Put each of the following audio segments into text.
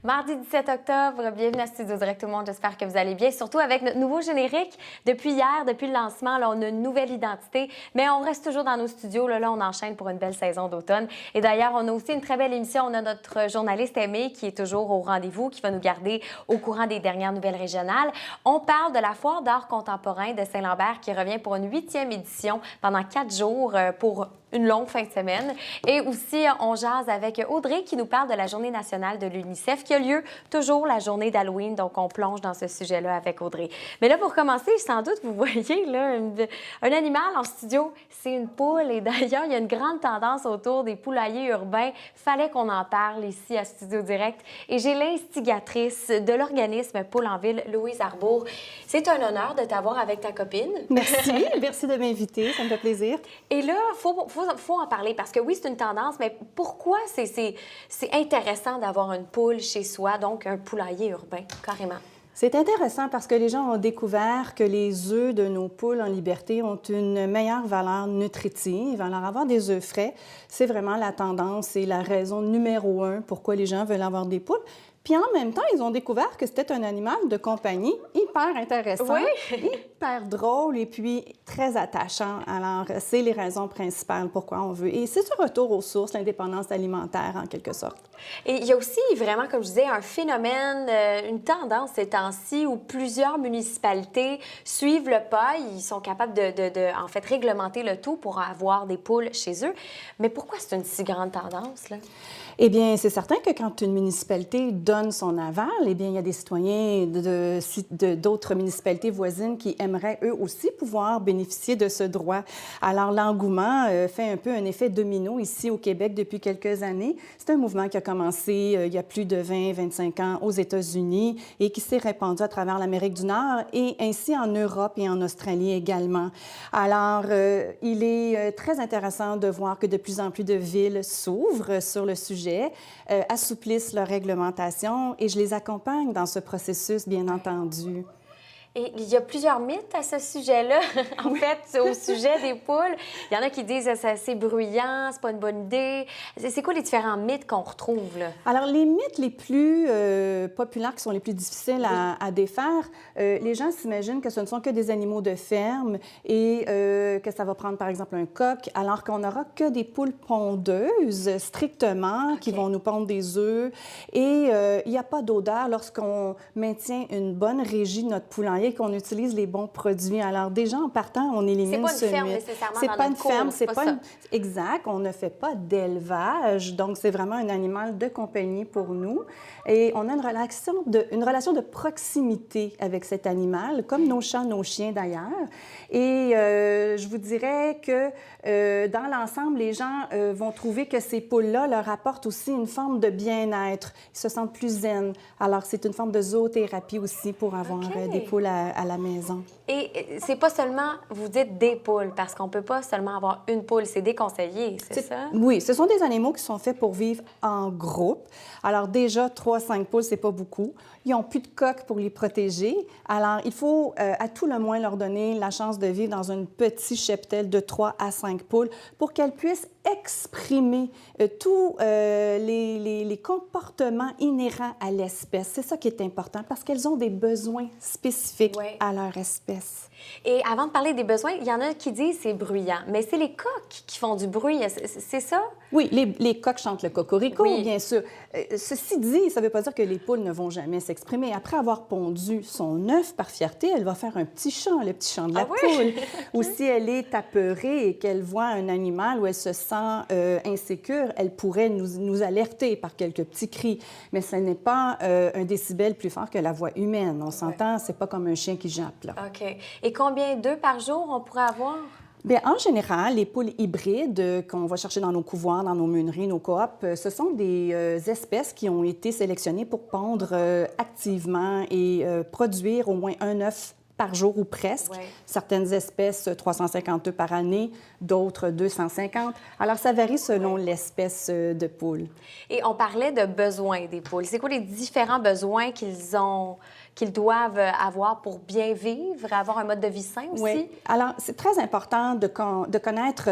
Mardi 17 octobre, bienvenue à Studio Direct tout le monde, j'espère que vous allez bien. Surtout avec notre nouveau générique. Depuis hier, depuis le lancement, là, on a une nouvelle identité, mais on reste toujours dans nos studios. Là, on enchaîne pour une belle saison d'automne. Et d'ailleurs, on a aussi une très belle émission. On a notre journaliste Aimé qui est toujours au rendez-vous, qui va nous garder au courant des dernières nouvelles régionales. On parle de la Foire d'art contemporain de Saint-Lambert qui revient pour une 8e édition pendant 4 jours pour une longue fin de semaine. Et aussi, on jase avec Audrey qui nous parle de la Journée nationale de l'UNICEF qui a lieu toujours la journée d'Halloween. Donc, on plonge dans ce sujet-là avec Audrey. Mais là, pour commencer, sans doute, vous voyez là, un animal en studio, c'est une poule. Et d'ailleurs, il y a une grande tendance autour des poulaillers urbains. Fallait qu'on en parle ici à Studio Direct. Et j'ai l'instigatrice de l'organisme Poule en Ville, Louise Arbour. C'est un honneur de t'avoir avec ta copine. Merci, merci de m'inviter, ça me fait plaisir. Et là, faut en parler parce que oui, c'est une tendance, mais pourquoi c'est intéressant d'avoir une poule chez soi, donc un poulailler urbain, carrément? C'est intéressant parce que les gens ont découvert que les œufs de nos poules en liberté ont une meilleure valeur nutritive. Alors, avoir des œufs frais, c'est vraiment la tendance et la raison numéro 1 pourquoi les gens veulent avoir des poules. Puis en même temps, ils ont découvert que c'était un animal de compagnie hyper intéressant, hyper drôle et puis très attachant. Alors, c'est les raisons principales pourquoi on veut. Et c'est ce retour aux sources, l'indépendance alimentaire en quelque sorte. Et il y a aussi vraiment, comme je disais, un phénomène, une tendance ces temps-ci où plusieurs municipalités suivent le pas. Ils sont capables de en fait, réglementer le tout pour avoir des poules chez eux. Mais pourquoi c'est une si grande tendance, là? Eh bien, c'est certain que quand une municipalité donne son aval, eh bien, il y a des citoyens d'autres municipalités voisines qui aimeraient eux aussi pouvoir bénéficier de ce droit. Alors, l'engouement fait un peu un effet domino ici au Québec depuis quelques années. C'est un mouvement qui a commencé il y a plus de 20-25 ans aux États-Unis et qui s'est répandu à travers l'Amérique du Nord et ainsi en Europe et en Australie également. Alors, il est très intéressant de voir que de plus en plus de villes s'ouvrent sur le sujet, assouplissent leur réglementation et je les accompagne dans ce processus, bien entendu. Et il y a plusieurs mythes à ce sujet-là. En fait, au sujet des poules, il y en a qui disent que c'est assez bruyant, c'est pas une bonne idée. C'est quoi les différents mythes qu'on retrouve, là? Alors, les mythes les plus populaires, qui sont les plus difficiles à défaire, les gens s'imaginent que ce ne sont que des animaux de ferme et que ça va prendre, par exemple, un coq, alors qu'on n'aura que des poules pondeuses, strictement, qui vont nous pondre des œufs. Et il n'y a pas d'odeur lorsqu'on maintient une bonne régie de notre poulailler, qu'on utilise les bons produits. Alors, déjà, en partant, on élimine ce mythe. C'est pas une ferme nécessairement. C'est pas une ferme, c'est pas une... Exact, on ne fait pas d'élevage, donc c'est vraiment un animal de compagnie pour nous. Et on a une relation de proximité avec cet animal, comme nos chats, nos chiens d'ailleurs. Et je vous dirais que dans l'ensemble, les gens vont trouver que ces poules-là leur apportent aussi une forme de bien-être. Ils se sentent plus zen. Alors, c'est une forme de zoothérapie aussi pour avoir des poules à la maison. Et c'est pas seulement, vous dites des poules, parce qu'on peut pas seulement avoir une poule, c'est déconseillé, c'est ça? Oui, ce sont des animaux qui sont faits pour vivre en groupe. Alors déjà, 3-5 poules, c'est pas beaucoup. Ils n'ont plus de coque pour les protéger. Alors, il faut à tout le moins leur donner la chance de vivre dans un petit cheptel de 3 à 5 poules pour qu'elles puissent exprimer tous les comportements inhérents à l'espèce. C'est ça qui est important parce qu'elles ont des besoins spécifiques à leur espèce. Et avant de parler des besoins, il y en a qui disent que c'est bruyant, mais c'est les coqs qui font du bruit, c'est ça? Oui, les coqs chantent le cocorico, bien sûr. Ceci dit, ça ne veut pas dire que les poules ne vont jamais s'exprimer. Après avoir pondu son œuf par fierté, elle va faire un petit chant, le petit chant de la poule. Ou si elle est apeurée et qu'elle voit un animal où elle se sent insécure, elle pourrait nous alerter par quelques petits cris. Mais ce n'est pas un décibel plus fort que la voix humaine. On s'entend, c'est pas comme un chien qui jappe, là. OK. Et combien d'œufs par jour on pourrait avoir? Bien, en général, les poules hybrides qu'on va chercher dans nos couvoirs, dans nos meuneries, nos coops, ce sont des espèces qui ont été sélectionnées pour pondre activement et produire au moins un œuf par jour ou presque. Ouais. Certaines espèces, 350 œufs par année, d'autres 250. Alors, ça varie selon l'espèce de poule. Et on parlait de besoins des poules. C'est quoi les différents besoins qu'ils doivent avoir pour bien vivre, avoir un mode de vie sain aussi? Oui. Alors, c'est très important de connaître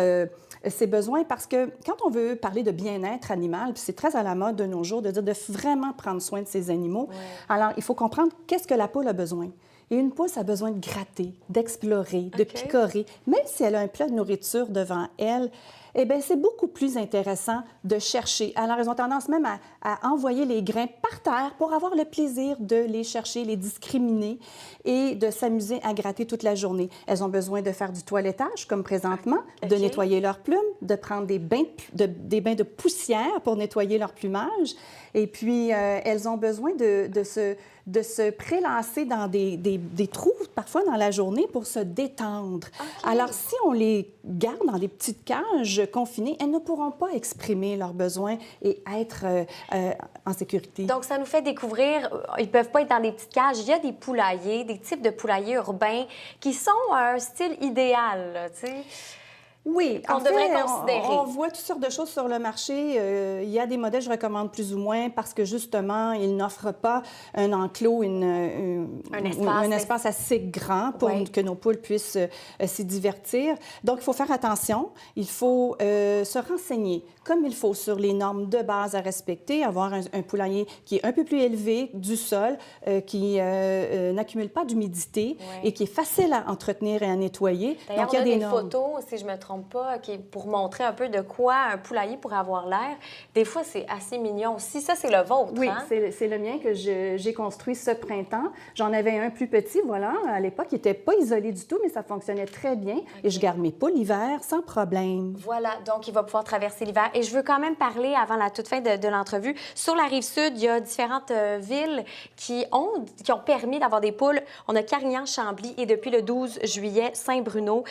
ses besoins parce que quand on veut parler de bien-être animal, puis c'est très à la mode de nos jours de dire de vraiment prendre soin de ses animaux, alors il faut comprendre qu'est-ce que la poule a besoin. Et une poule, ça a besoin de gratter, d'explorer, de picorer. Même si elle a un plat de nourriture devant elle, eh bien, c'est beaucoup plus intéressant de chercher. Alors, elles ont tendance même à envoyer les grains par terre pour avoir le plaisir de les chercher, les discriminer et de s'amuser à gratter toute la journée. Elles ont besoin de faire du toilettage, comme présentement, de nettoyer leurs plumes, de prendre des bains de poussière pour nettoyer leur plumage. Et puis, elles ont besoin de se prélasser dans des trous, parfois dans la journée, pour se détendre. Alors, si on les garde dans des petites cages confinées, elles ne pourront pas exprimer leurs besoins et être en sécurité. Donc, ça nous fait découvrir, ils ne peuvent pas être dans des petites cages. Il y a des poulaillers, des types de poulaillers urbains qui sont un style idéal, là, tu sais. Oui, on devrait considérer. On voit toutes sortes de choses sur le marché. Il y a des modèles que je recommande plus ou moins parce que, justement, ils n'offrent pas un enclos, un espace assez grand pour que nos poules puissent s'y divertir. Donc, il faut faire attention. Il faut se renseigner comme il faut sur les normes de base à respecter, avoir un poulailler qui est un peu plus élevé du sol, qui n'accumule pas d'humidité et qui est facile à entretenir et à nettoyer. D'ailleurs, on a des photos, si je me trompe pas, pour montrer un peu de quoi un poulailler pourrait avoir l'air. Des fois, c'est assez mignon aussi. Ça, c'est le vôtre, oui, hein? c'est le mien que j'ai construit ce printemps. J'en avais un plus petit, voilà. À l'époque, il n'était pas isolé du tout, mais ça fonctionnait très bien. Et je garde mes poules l'hiver sans problème. Voilà, donc il va pouvoir traverser l'hiver. Et je veux quand même parler, avant la toute fin de l'entrevue, sur la Rive-Sud, il y a différentes villes qui ont permis d'avoir des poules. On a Carignan-Chambly et depuis le 12 juillet, Saint-Bruno.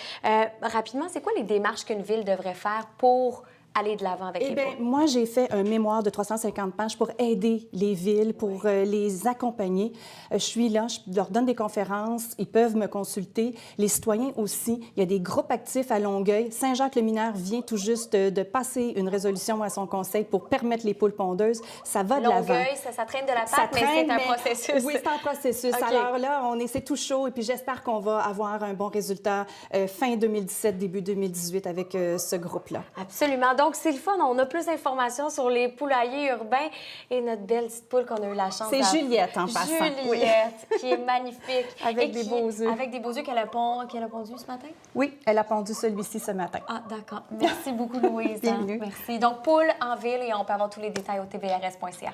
Rapidement, c'est quoi les démarches qu'une ville devrait faire pour aller de l'avant avec les poules? Moi, j'ai fait un mémoire de 350 pages pour aider les villes, pour les accompagner. Je suis là, je leur donne des conférences, ils peuvent me consulter. Les citoyens aussi. Il y a des groupes actifs à Longueuil. Saint-Jacques-le-Mineur vient tout juste de passer une résolution à son conseil pour permettre les poules pondeuses. Ça va de l'avant. Longueuil, ça traîne de la patte, mais c'est un processus. Oui, c'est un processus. Alors là, c'est tout chaud et puis j'espère qu'on va avoir un bon résultat fin 2017, début 2018 avec ce groupe-là. Absolument. Donc, c'est le fun. On a plus d'informations sur les poulaillers urbains et notre belle petite poule qu'on a eu la chance d'avoir. C'est Juliette, en passant. Juliette, qui est magnifique. Avec des beaux œufs. Avec des beaux œufs qu'elle a pondus ce matin? Oui, elle a pondu celui-ci ce matin. Ah, d'accord. Merci beaucoup, Louise. Bienvenue. Merci. Donc, poule en ville et on peut avoir tous les détails au tvrs.ca.